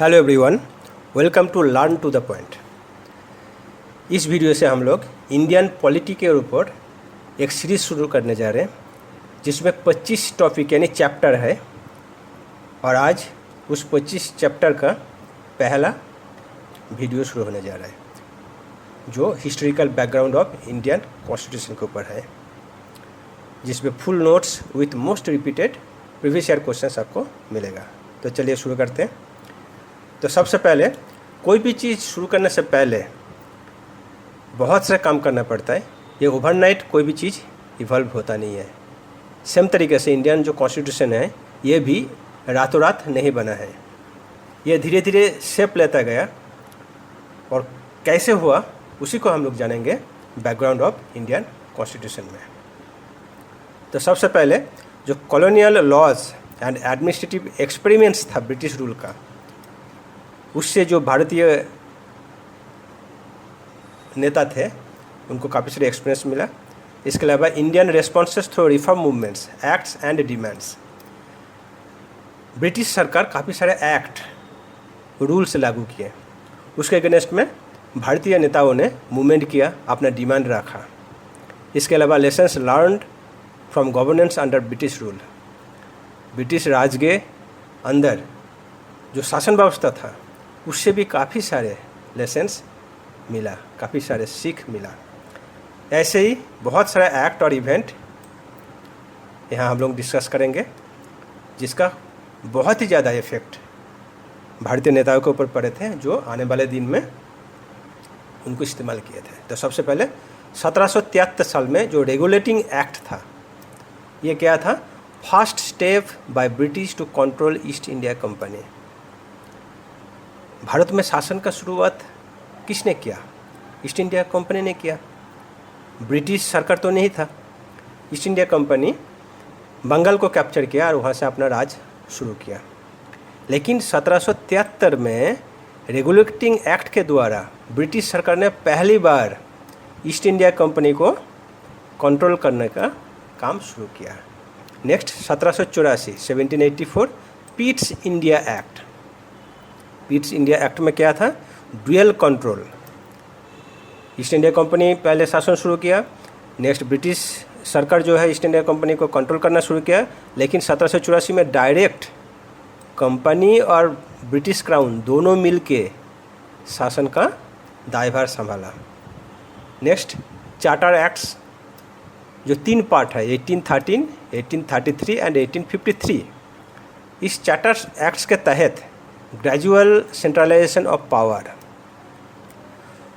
Hello everyone, welcome to learn to the point. इस video से हम लोग इंडियन पॉलिटी के ऊपर एक सीरीज़ शुरू करने जा रहे हैं जिसमें 25 टॉपिक यानी चैप्टर है और आज उस 25 चैप्टर का पहला वीडियो शुरू होने जा रहा है जो historical background of Indian constitution के ऊपर है, जिसमें full notes with most repeated previous year questions आपको मिलेगा। तो चलिए शुरू करते हैं। तो सबसे पहले कोई भी चीज़ शुरू करने से पहले बहुत सारा काम करना पड़ता है। ये ओवरनाइट कोई भी चीज़ इवॉल्व होता नहीं है। सेम तरीके से इंडियन जो कॉन्स्टिट्यूशन है ये भी रातों रात नहीं बना है। ये धीरे धीरे शेप लेता गया और कैसे हुआ उसी को हम लोग जानेंगे बैकग्राउंड ऑफ इंडियन कॉन्स्टिट्यूशन में। तो सबसे पहले जो colonial laws and administrative experiments था ब्रिटिश रूल का, उससे जो भारतीय नेता थे उनको काफ़ी सारे एक्सपीरियंस मिला। इसके अलावा Indian responses through reform movements, acts and demands. British सरकार काफ़ी सारे एक्ट रूल्स लागू किए, उसके अगेंस्ट में भारतीय नेताओं ने मूवमेंट किया, अपना डिमांड रखा। इसके अलावा lessons learned from governance under British rule. British Raj के अंदर जो शासन व्यवस्था था उससे भी काफ़ी सारे लेसन्स मिला, काफ़ी सारे सीख मिला। ऐसे ही बहुत सारे एक्ट और इवेंट यहाँ हम लोग डिस्कस करेंगे जिसका बहुत ही ज़्यादा इफेक्ट भारतीय नेताओं के ऊपर पड़े थे, जो आने वाले दिन में उनको इस्तेमाल किए थे। तो सबसे पहले 1773 साल में जो रेगुलेटिंग एक्ट था, ये क्या था? First step by British to control East India Company. भारत में शासन का शुरुआत किसने किया? ईस्ट इंडिया कंपनी ने किया। ब्रिटिश सरकार तो नहीं था। ईस्ट इंडिया कंपनी बंगाल को कैप्चर किया और वहाँ से अपना राज शुरू किया। लेकिन 1773 में रेगुलेटिंग एक्ट के द्वारा ब्रिटिश सरकार ने पहली बार ईस्ट इंडिया कंपनी को कंट्रोल करने का काम शुरू किया। Next 1784 1784 Pitt's India act. Pitt's India act में क्या था? Dual control. East India company पहले शासन शुरू किया, नेक्स्ट ब्रिटिश सरकार जो है ईस्ट इंडिया कंपनी को कंट्रोल करना शुरू किया। लेकिन 1784 में डायरेक्ट कंपनी और ब्रिटिश क्राउन दोनों मिल के शासन का दायभार संभाला। नेक्स्ट चार्टर एक्ट्स जो 3 पार्ट है, 1813, 1833 एंड 1853। इस चार्टर एक्ट्स के तहत ग्रेजुअल सेंट्रलाइजेशन ऑफ पावर।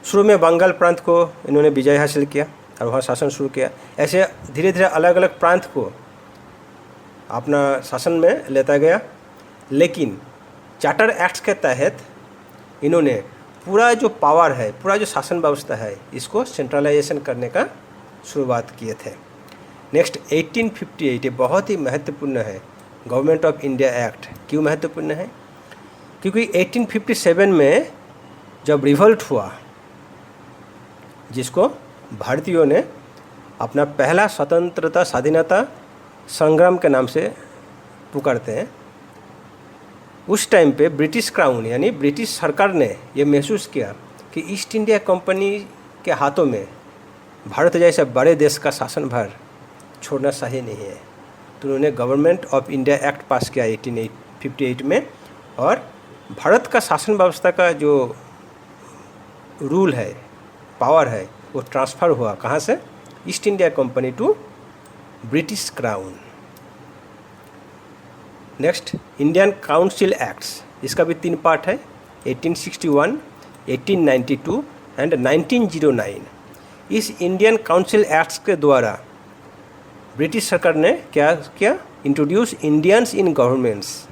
शुरू में बंगाल प्रांत को इन्होंने विजय हासिल किया और वहाँ शासन शुरू किया। ऐसे धीरे धीरे अलग अलग प्रांत को अपना शासन में लेता गया। लेकिन चार्टर एक्ट्स के तहत इन्होंने पूरा जो पावर है, पूरा जो शासन व्यवस्था है, इसको सेंट्रलाइजेशन करने का शुरुआत किए थे। नेक्स्ट 1858, ये बहुत ही महत्वपूर्ण है, गवर्नमेंट ऑफ इंडिया एक्ट। क्यों महत्वपूर्ण है? क्योंकि 1857 में जब रिवोल्ट हुआ, जिसको भारतीयों ने अपना पहला स्वतंत्रता स्वाधीनता संग्राम के नाम से पुकारते हैं, उस टाइम पे ब्रिटिश क्राउन यानी ब्रिटिश सरकार ने ये महसूस किया कि ईस्ट इंडिया कंपनी के हाथों में भारत जैसे बड़े देश का शासन भार छोड़ना सही नहीं है। तो उन्होंने गवर्नमेंट ऑफ इंडिया एक्ट पास किया 1858 में, और भारत का शासन व्यवस्था का जो रूल है, पावर है, वो ट्रांसफ़र हुआ कहाँ से? East India Company to British Crown. Next Indian Council Acts, इसका भी 3 पार्ट है, 1861, 1892 एंड 1909। इस इंडियन काउंसिल एक्ट्स के द्वारा ब्रिटिश सरकार ने क्या किया? Introduce Indians in governments.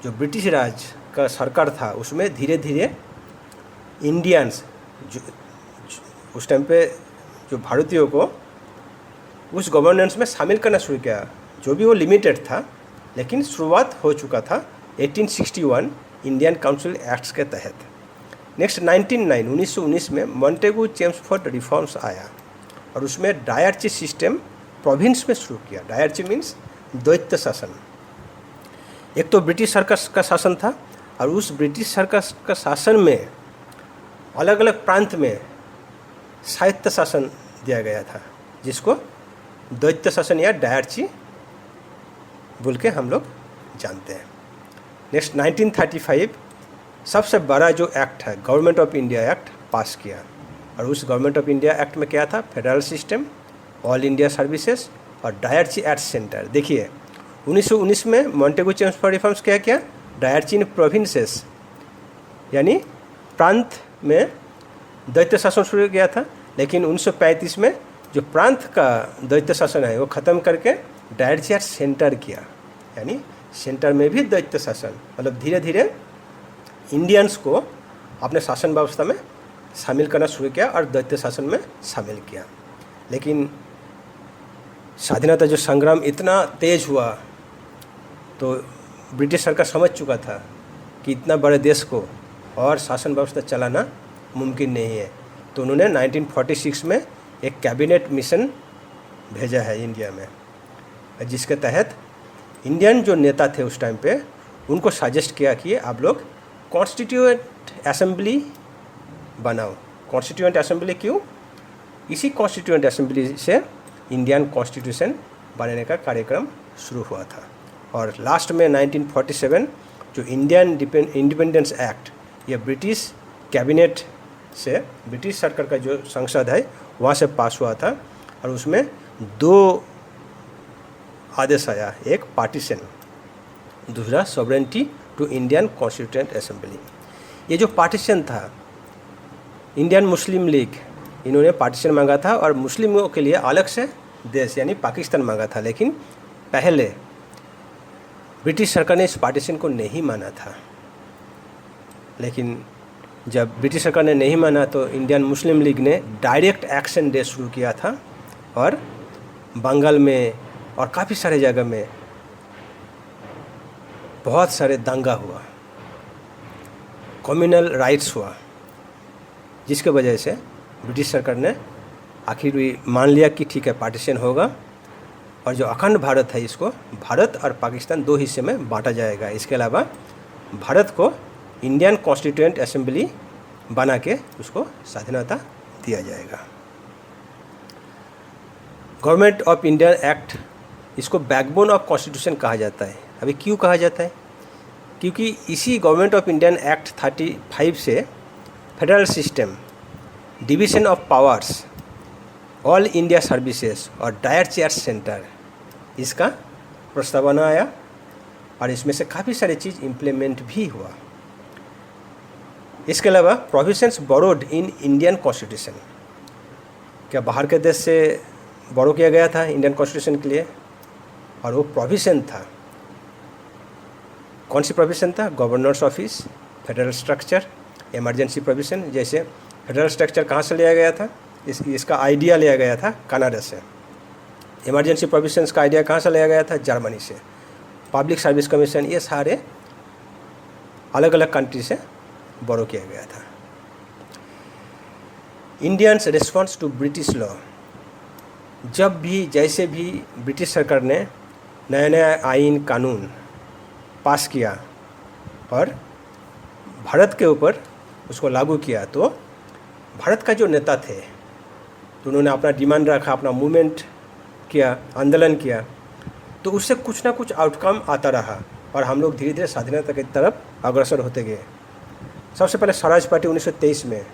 जो ब्रिटिश राज का सरकार था उसमें धीरे धीरे इंडियंस उस टाइम पे जो भारतीयों को उस गवर्नेंस में शामिल करना शुरू किया, जो भी वो लिमिटेड था, लेकिन शुरुआत हो चुका था 1861 इंडियन काउंसिल एक्ट्स के तहत। नेक्स्ट 1919 में मॉन्टेगू चेम्सफोर्ड रिफॉर्म्स आया और उसमें डायरची सिस्टम प्रोविंस में शुरू किया। डायरची मीन्स द्वैत शासन। एक तो ब्रिटिश सरकार का शासन था और उस ब्रिटिश सरकार का शासन में अलग अलग प्रांत में स्वायत्त शासन दिया गया था, जिसको द्वैत शासन या डायरची बोल के हम लोग जानते हैं। नेक्स्ट 1935 सबसे बड़ा जो एक्ट है गवर्नमेंट ऑफ इंडिया एक्ट पास किया, और उस गवर्नमेंट ऑफ इंडिया एक्ट में क्या था, federal system, all India services और डायरची एट सेंटर। देखिए 1919 में मॉन्टेगू चेम्स फॉर रिफॉर्म्स क्या किया, डायरची इन प्रोविंसेस यानी प्रांत में द्वैत शासन शुरू किया था, लेकिन 1935 में जो प्रांत का द्वैत शासन है वो ख़त्म करके डायरची एट सेंटर किया, यानी सेंटर में भी द्वैत शासन, मतलब धीरे धीरे इंडियंस को अपने शासन व्यवस्था में शामिल करना शुरू किया और द्वैत शासन में शामिल किया। लेकिन स्वाधीनता जो संग्राम इतना तेज हुआ तो ब्रिटिश सरकार समझ चुका था कि इतना बड़े देश को और शासन व्यवस्था चलाना मुमकिन नहीं है, तो उन्होंने 1946 में एक कैबिनेट मिशन भेजा है इंडिया में, जिसके तहत इंडियन जो नेता थे उस टाइम पे उनको सजेस्ट किया कि आप लोग कॉन्स्टिट्यूएंट असेंबली बनाओ। कॉन्स्टिट्यूएंट असेंबली क्यों? इसी कॉन्स्टिट्यूएंट असेंबली से इंडियन कॉन्स्टिट्यूशन बनाने का कार्यक्रम शुरू हुआ था। और लास्ट में 1947 जो इंडियन इंडिपेंडेंस एक्ट, ये ब्रिटिश कैबिनेट से, ब्रिटिश सरकार का जो संसद है वहाँ से पास हुआ था, और उसमें 2 आदेश आया, एक पार्टीशन, दूसरा sovereignty to Indian Constituent Assembly. ये जो पार्टीशन था, इंडियन मुस्लिम लीग इन्होंने पार्टीशन मांगा था और मुस्लिमों के लिए अलग से देश यानी पाकिस्तान मांगा था, लेकिन पहले ब्रिटिश सरकार ने इस पार्टीशन को नहीं माना था। लेकिन जब ब्रिटिश सरकार ने नहीं माना तो इंडियन मुस्लिम लीग ने डायरेक्ट एक्शन डे शुरू किया था, और बंगाल में और काफ़ी सारे जगह में बहुत सारे दंगा हुआ, कम्युनल राइट्स हुआ, जिसके वजह से ब्रिटिश सरकार ने आखिर मान लिया कि ठीक है पार्टीशन होगा, और जो अखंड भारत है इसको भारत और पाकिस्तान 2 हिस्से में बांटा जाएगा। इसके अलावा भारत को इंडियन कॉन्स्टिट्यूएंट असेंबली बना के उसको स्वाधीनता दिया जाएगा। गवर्नमेंट ऑफ इंडिया एक्ट, इसको बैकबोन ऑफ कॉन्स्टिट्यूशन कहा जाता है। अभी क्यों कहा जाता है? क्योंकि इसी गवर्नमेंट ऑफ इंडियन एक्ट 35 से federal system, division of powers, all India services और डायरची एट सेंटर, इसका प्रस्तावना आया, और इसमें से काफ़ी सारी चीज़ इम्प्लीमेंट भी हुआ। इसके अलावा provisions borrowed in Indian constitution, क्या बाहर के देश से बोरो किया गया था इंडियन कॉन्स्टिट्यूशन के लिए, और वो प्रोविज़न था, कौन सी प्रोविज़न था? Governors office, federal structure, emergency provision. जैसे फेडरल स्ट्रक्चर कहाँ से लिया गया था? इसका आइडिया लिया गया था कनाडा से। इमरजेंसी प्रोविजंस का आइडिया कहाँ से लिया गया था? जर्मनी से। पब्लिक सर्विस कमीशन, ये सारे अलग अलग कंट्री से बोरो किया गया था। Indians response to British law, जब भी जैसे भी ब्रिटिश सरकार ने नया नया आइन कानून पास किया और भारत के ऊपर उसको लागू किया, तो भारत का जो नेता थे तो उन्होंने अपना डिमांड रखा, अपना मूवमेंट किया, आंदोलन किया, तो उससे कुछ ना कुछ आउटकम आता रहा और हम लोग धीरे धीरे स्वाधीनता की तरफ अग्रसर होते गए। सबसे पहले स्वराज पार्टी 1923 में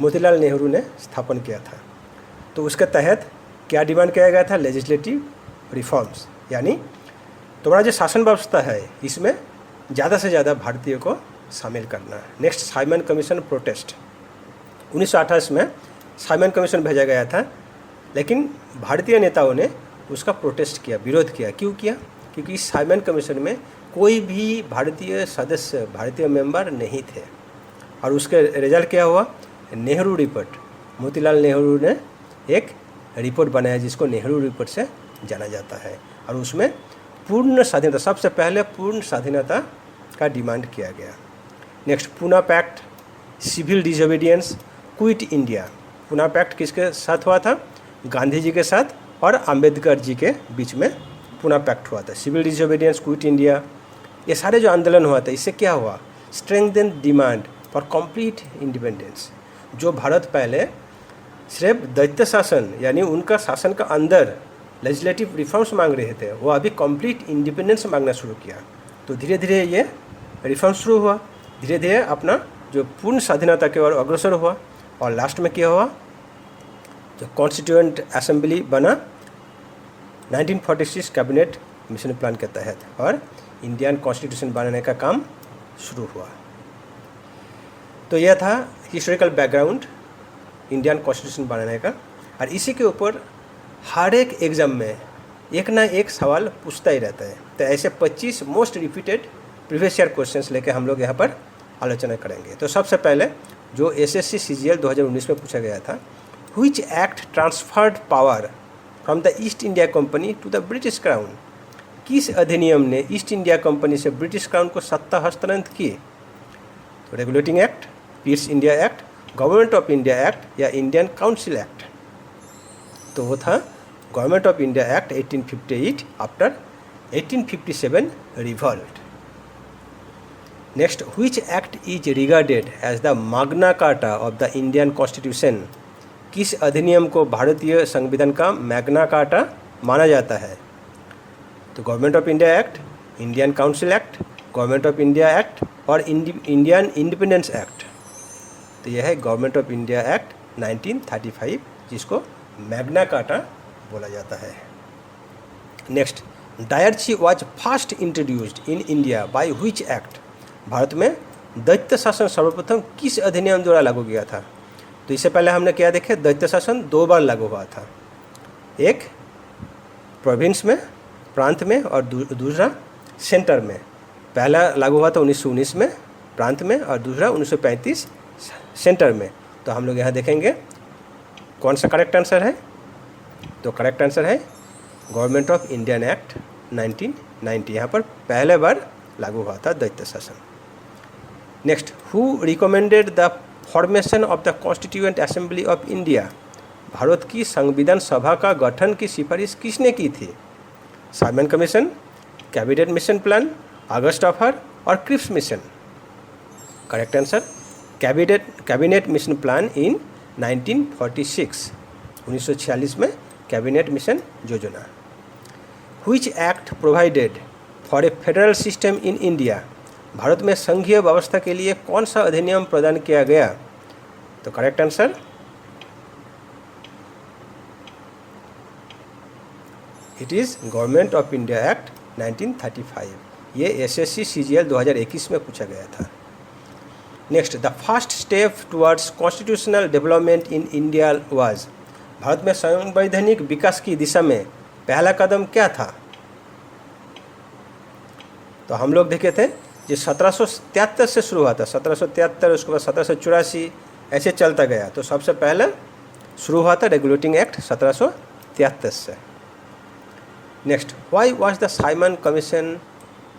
मोतीलाल नेहरू ने स्थापन किया था। तो उसके तहत क्या डिमांड किया गया था? लेजिस्लेटिव रिफॉर्म्स, यानी तुम्हारा जो शासन व्यवस्था है इसमें ज़्यादा से ज़्यादा भारतीयों को शामिल करना। Next, Simon commission protest. 1928 में साइमन कमीशन भेजा गया था, लेकिन भारतीय नेताओं ने उसका प्रोटेस्ट किया, विरोध किया। क्यों किया? क्योंकि इस साइमन कमीशन में कोई भी भारतीय सदस्य, भारतीय मेंबर नहीं थे, और उसके रिजल्ट क्या हुआ? नेहरू रिपोर्ट। मोतीलाल नेहरू ने एक रिपोर्ट बनाया जिसको नेहरू रिपोर्ट से जाना जाता है, और उसमें पूर्ण स्वाधीनता, सबसे पहले पूर्ण स्वाधीनता का डिमांड किया गया। Next, Poona Pact, civil disobedience, Quit India. Poona Pact किसके साथ हुआ था? गांधी जी के साथ और अंबेडकर जी के बीच में पूना पैक्ट हुआ था। सिविल डिसोबीडियंस, क्विट इंडिया, ये सारे जो आंदोलन हुआ था, इससे क्या हुआ? Strengthen demand for complete independence. जो भारत पहले सिर्फ दैत्य शासन यानी उनका शासन का अंदर लेजिस्लेटिव रिफॉर्म्स मांग रहे थे, वो अभी कंप्लीट इंडिपेंडेंस मांगना शुरू किया। तो धीरे धीरे ये रिफॉर्म शुरू हुआ, धीरे धीरे अपना जो पूर्ण स्वाधीनता की ओर अग्रसर हुआ, और लास्ट में क्या हुआ? जो कॉन्स्टिट्यूएंट असेंबली बना 1946 कैबिनेट मिशन प्लान के तहत, और इंडियन कॉन्स्टिट्यूशन बनाने का काम शुरू हुआ। तो यह था हिस्टोरिकल बैकग्राउंड इंडियन कॉन्स्टिट्यूशन बनाने का। और इसी के ऊपर हर एक एग्ज़ाम में एक ना एक सवाल पूछता ही रहता है। तो ऐसे 25 most repeated previous year questions लेके हम लोग यहाँ पर आलोचना करेंगे। तो सबसे पहले जो एसएससी सीजीएल 2019 में पूछा गया था, which act transferred power from the East India Company to the British Crown? किस अधिनियम ने ईस्ट इंडिया कंपनी से ब्रिटिश क्राउन को सत्ता हस्तांतरित की? तो Regulating Act, Pitt's India Act, Government of India Act या इंडियन काउंसिल एक्ट? तो वो था Government of India Act 1858 after 1857 revolt. Next, which act is regarded as the Magna Carta of the Indian Constitution? किस अधिनियम को भारतीय संविधान का मैग्ना कार्टा माना जाता है? तो government of India act, Indian Council act, Government of India act और इंडियन इंडिपेंडेंस एक्ट। तो यह है गवर्नमेंट ऑफ इंडिया एक्ट 1935, जिसको मैग्ना कार्टा बोला जाता है। Next, diarchy was first introduced in India by which act? Bharat में दैत्य शासन सर्वप्रथम किस अधिनियम द्वारा लागू किया था? तो इससे पहले हमने क्या देखे, दैत्य शासन 2 बार लागू हुआ था, एक प्रोविंस में, प्रांत में, और दूसरा सेंटर में। पहला लागू हुआ था 1919 में प्रांत में, और दूसरा 1935 सेंटर में। तो हम लोग यहाँ देखेंगे कौन सा करेक्ट आंसर है। तो करेक्ट आंसर है गवर्नमेंट ऑफ इंडियन एक्ट 1990, यहाँ पर पहले बार लागू हुआ था दैत्य शासन। Next, who recommended the formation of the constituent assembly of India? Bharat की संविधान सभा का गठन की सिफारिश किसने की थी? Simon Commission, cabinet mission plan, August offer और Cripps mission? Correct answer cabinet mission plan in 1946, 1946 में कैबिनेट मिशन योजना। Which act provided for a federal system in India? Bharat में संघीय व्यवस्था के लिए कौन सा अधिनियम प्रदान किया गया? तो correct answer it is government of India act 1935। ये एसएससी सीजीएल 2021 में पूछा गया था। Next, the first step towards constitutional development in India was? Bharat में संवैधानिक विकास की दिशा में पहला कदम क्या था? तो हम लोग देखे थे जो 1773 से शुरू हुआ था, 1773, उसके बाद 1784, ऐसे चलता गया। तो सबसे पहले शुरू हुआ था रेगुलेटिंग एक्ट 1773 से। Next, why was the Simon commission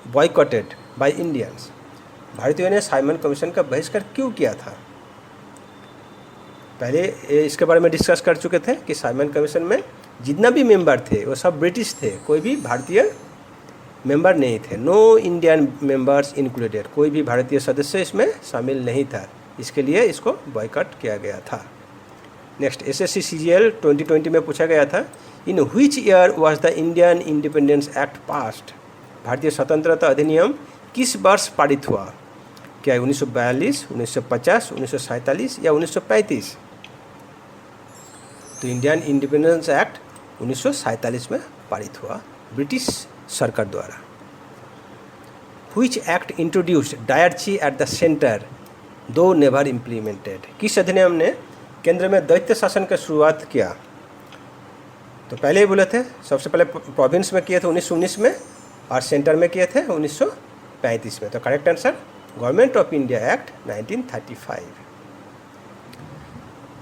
boycotted by Indians? भारतीयों ने साइमन कमीशन का बहिष्कार क्यों किया था? पहले इसके बारे में डिस्कस कर चुके थे कि साइमन कमीशन में जितना भी मेंबर थे वो सब ब्रिटिश थे, कोई भी भारतीय मेंबर नहीं थे। नो इंडियन मेंबर्स इंक्लूडेड, कोई भी भारतीय सदस्य इसमें शामिल नहीं था, इसके लिए इसको बॉयकॉट किया गया था। नेक्स्ट, एसएससी सीजीएल 2020 में पूछा गया था, in which year was the Indian independence act passed? भारतीय स्वतंत्रता अधिनियम किस वर्ष पारित हुआ? क्या 1942, 1950, 1947 या 1935? तो इंडियन इंडिपेंडेंस एक्ट 1947 में पारित हुआ ब्रिटिश सरकार द्वारा। Which act introduced diarchy at the centre though never implemented? किस अधिनियम ने केंद्र में दैत्य शासन की शुरुआत किया? तो पहले ही बोले थे, सबसे पहले प्रोविंस में किए थे 1919 में, और सेंटर में किए थे 1935 में। तो correct answer government of India act 1935।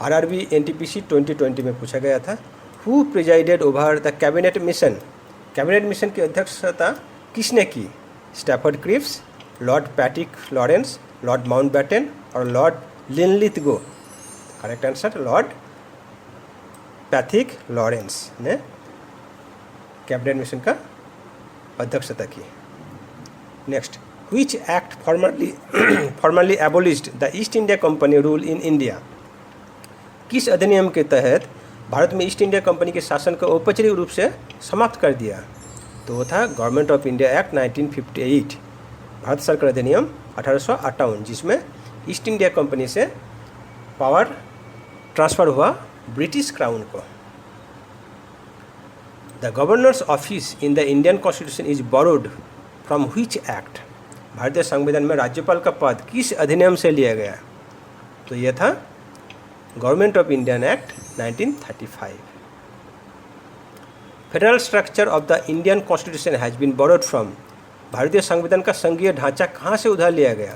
RRB NTPC 2020 में पूछा गया था, who presided over the cabinet mission? Cabinet mission की अध्यक्षता किसने की? Stafford Cripps, Lord Patrick Lawrence, Lord Mountbatten और Lord Linlithgow? Correct answer Lord Patrick Lawrence ने कैबिनेट मिशन का अध्यक्षता की। Next, which act formally abolished the East India Company rule in India? किस अधिनियम के तहत भारत में ईस्ट इंडिया कंपनी के शासन को औपचारिक रूप से समाप्त कर दिया? तो वो था Government of India act 1958, Bharat सरकार अधिनियम 1858, जिसमें ईस्ट इंडिया कंपनी से पावर ट्रांसफ़र हुआ ब्रिटिश क्राउन को। The governors office in the Indian constitution is borrowed from which act? भारतीय संविधान में राज्यपाल का पद किस अधिनियम से लिया गया? तो यह था Government of Indian act 1935। Federal structure of the Indian Constitution has been borrowed from? भारतीय संविधान का संघीय ढांचा कहाँ से उधार लिया गया?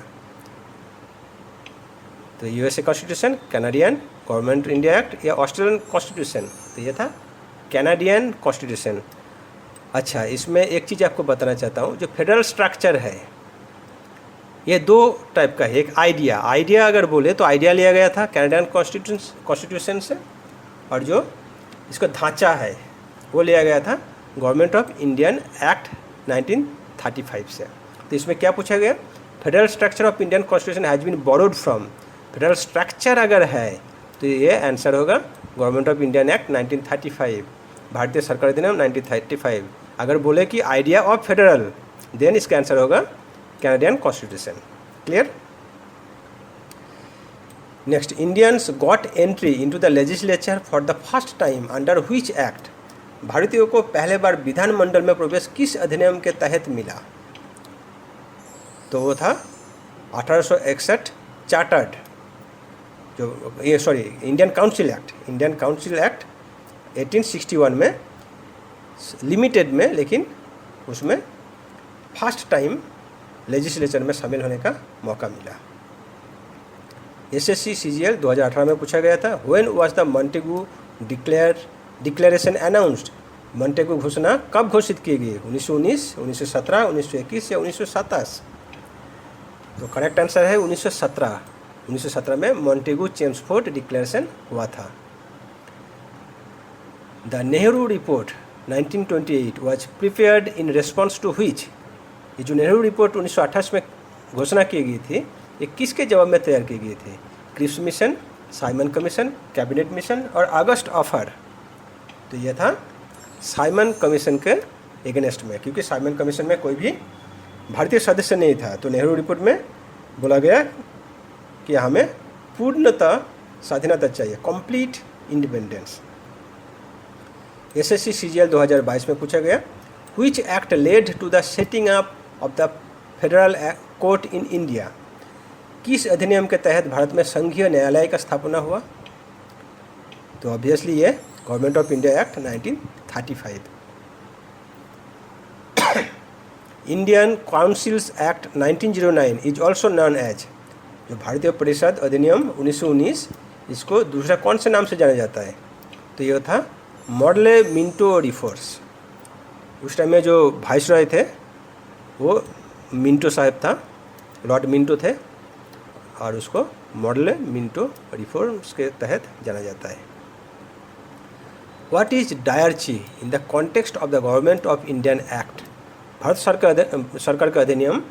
तो USA constitution, Canadian government India Act या ऑस्ट्रेलियन कॉन्स्टिट्यूशन? तो ये था कैनेडियन कॉन्स्टिट्यूशन। अच्छा, इसमें एक चीज़ आपको बताना चाहता हूँ, जो फेडरल स्ट्रक्चर है ये दो टाइप का है। एक आइडिया अगर बोले तो आइडिया लिया गया था कैनेडियन कॉन्स्टिट्यूशन से, और जो इसका ढांचा है वो लिया गया था गवर्नमेंट ऑफ इंडियन एक्ट 1935 से। तो इसमें क्या पूछा गया? Federal structure of Indian Constitution has been borrowed from. Federal structure अगर है तो ये आंसर होगा गवर्नमेंट ऑफ इंडियन एक्ट 1935, भारतीय सरकार अधिनियम 1935। अगर बोले कि आइडिया ऑफ फेडरल, देन इसका आंसर होगा Canadian constitution. Clear? Next, Indians got entry into the legislature for the first time under which act? भारतीयों को पहले बार विधानमंडल में प्रवेश किस अधिनियम के तहत मिला? तो वो था 1861 चार्टर्ड, जो ये इंडियन काउंसिल एक्ट 1861 में लिमिटेड में, लेकिन उसमें फर्स्ट टाइम लेजिस्लेचर में शामिल होने का मौका मिला। एसएससी सीजीएल 2018 में पूछा गया था, when was the Montagu declaration announced? Montagu घोषणा कब घोषित की गई? 1919, 1917, 1921 या 1927? तो करेक्ट आंसर है 1917। 1917 में मॉन्टेगू चेम्सफोर्ड डिक्लेरेशन हुआ था। The Nehru report 1928 was prepared in response to which? ये जो नेहरू रिपोर्ट 1928 में घोषणा की गई थी, ये किसके जवाब में तैयार की गई थी? Cripps Mission, Simon Commission, cabinet Mission और अगस्त ऑफर? तो यह था साइमन कमीशन के एगेंस्ट में, क्योंकि साइमन कमीशन में कोई भी भारतीय सदस्य नहीं था। तो नेहरू रिपोर्ट में बोला गया कि हमें पूर्णतः स्वाधीनता चाहिए, कंप्लीट इंडिपेंडेंस। एसएससी सीजीएल 2022 में पूछा गया, which act led to the setting up of the federal court in India? किस अधिनियम के तहत भारत में संघीय न्यायालय का स्थापना हुआ? तो ऑब्वियसली ये government of India act 1935। Indian councils act 1909 is also known as? जो भारतीय परिषद अधिनियम 1919, इसको दूसरा कौन से नाम से जाना जाता है? तो यह था मॉडले मिंटो रिफोर्स। उस टाइम में जो वाइसरॉय थे वो मिंटो साहब था, लॉर्ड मिंटो थे, और उसको मॉडले मिंटो रिफॉर्म्स के तहत जाना जाता है। What is diarchy in the context of the government of Indian act? Bharat सरकार का अधिनियम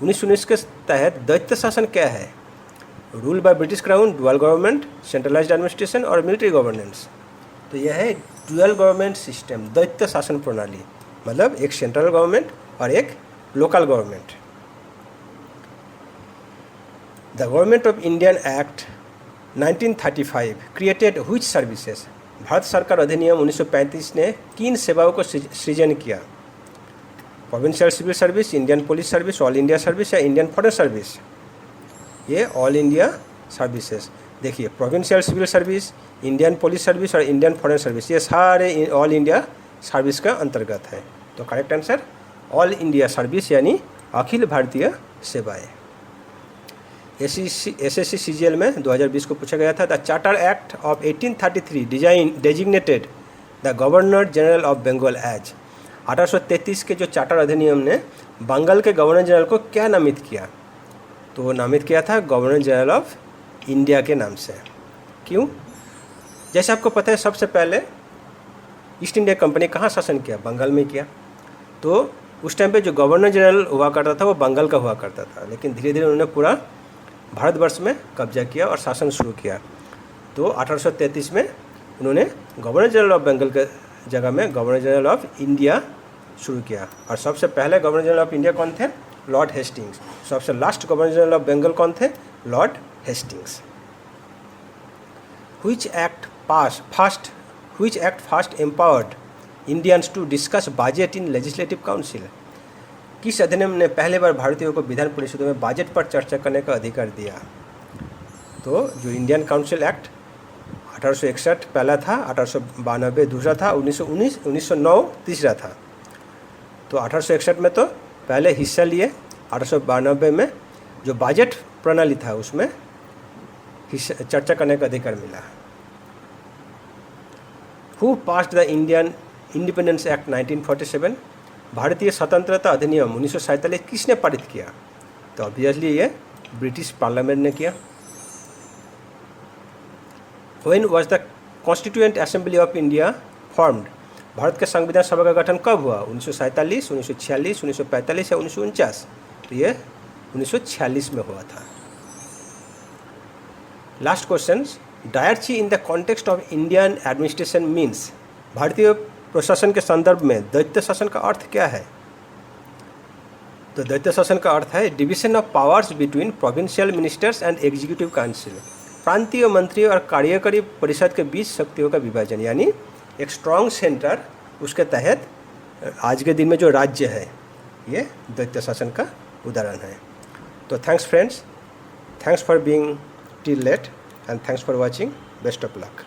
1919 के तहत दैत्य शासन क्या है? Rule by British crown, dual government, centralised administration और मिलिट्री गवर्नेंस? तो यह है डुअल गवर्नमेंट सिस्टम, दैत्य शासन प्रणाली, मतलब एक सेंट्रल गवर्नमेंट और एक local government. The government of Indian act 1935 created which services? भारत सरकार अधिनियम 1935 ने किन सेवाओं को सृजन किया? Provincial civil service, Indian police service, all India service या इंडियन फॉरेन सर्विस? ये ऑल इंडिया सर्विसेज। देखिए, provincial civil service, Indian police service और इंडियन फॉरेन सर्विस, ये सारे ऑल इंडिया सर्विस का अंतर्गत है। तो correct answer all India service यानी अखिल भारतीय सेवाएं। एसएससी सीजीएल में 2020 को पूछा गया था, the charter act of 1833 designated the governor general of Bengal as? 1833 के जो चार्टर अधिनियम ने बंगाल के गवर्नर जनरल को क्या नामित किया? तो वो नामित किया था गवर्नर जनरल ऑफ इंडिया के नाम से। क्यों? जैसे आपको पता है, सबसे पहले ईस्ट इंडिया कंपनी कहाँ शासन किया? बंगाल में किया। तो उस टाइम पे जो गवर्नर जनरल हुआ करता था वो बंगाल का हुआ करता था, लेकिन धीरे धीरे उन्होंने पूरा भारतवर्ष में कब्जा किया और शासन शुरू किया। तो 1833 में उन्होंने गवर्नर जनरल ऑफ बंगाल के जगह में गवर्नर जनरल ऑफ इंडिया शुरू किया। और सबसे पहले गवर्नर जनरल ऑफ इंडिया कौन थे? Lord Hastings. सबसे last governor general of Bengal कौन थे? Lord Hastings. Which act first empowered Indians to discuss budget in legislative council? किस अधिनियम ने पहले बार भारतीयों को विधान परिषदों में बजट पर चर्चा करने का अधिकार दिया? तो जो इंडियन काउंसिल एक्ट 1861 पहला था, 1892 दूसरा था, 1909 तीसरा था। तो 1861 में तो पहले हिस्सा लिए, 1892 में जो बजट प्रणाली था उसमें चर्चा करने का अधिकार मिला। Who passed the Indian independence act 1947? भारतीय स्वतंत्रता अधिनियम 1947 किसने पारित किया? तो ऑब्वियसली ये ब्रिटिश पार्लियामेंट ने किया। When was the constituent assembly of India formed? Bharat के संविधान सभा का गठन कब हुआ? 1947, 1946, 1945 या 1949? तो ये 1946 में हुआ था। Last question, diarchy in the context of Indian administration means? भारतीय प्रशासन के संदर्भ में दैत्य शासन का अर्थ क्या है? तो दैत्य शासन का अर्थ है division of powers between provincial ministers and executive council. प्रांतीय मंत्री और कार्यकारी परिषद के बीच शक्तियों का विभाजन, यानी एक स्ट्रॉन्ग सेंटर, उसके तहत आज के दिन में जो राज्य है ये दैत्य शासन का उदाहरण है। तो thanks friends, thanks for being till late and thanks for watching. Best of luck.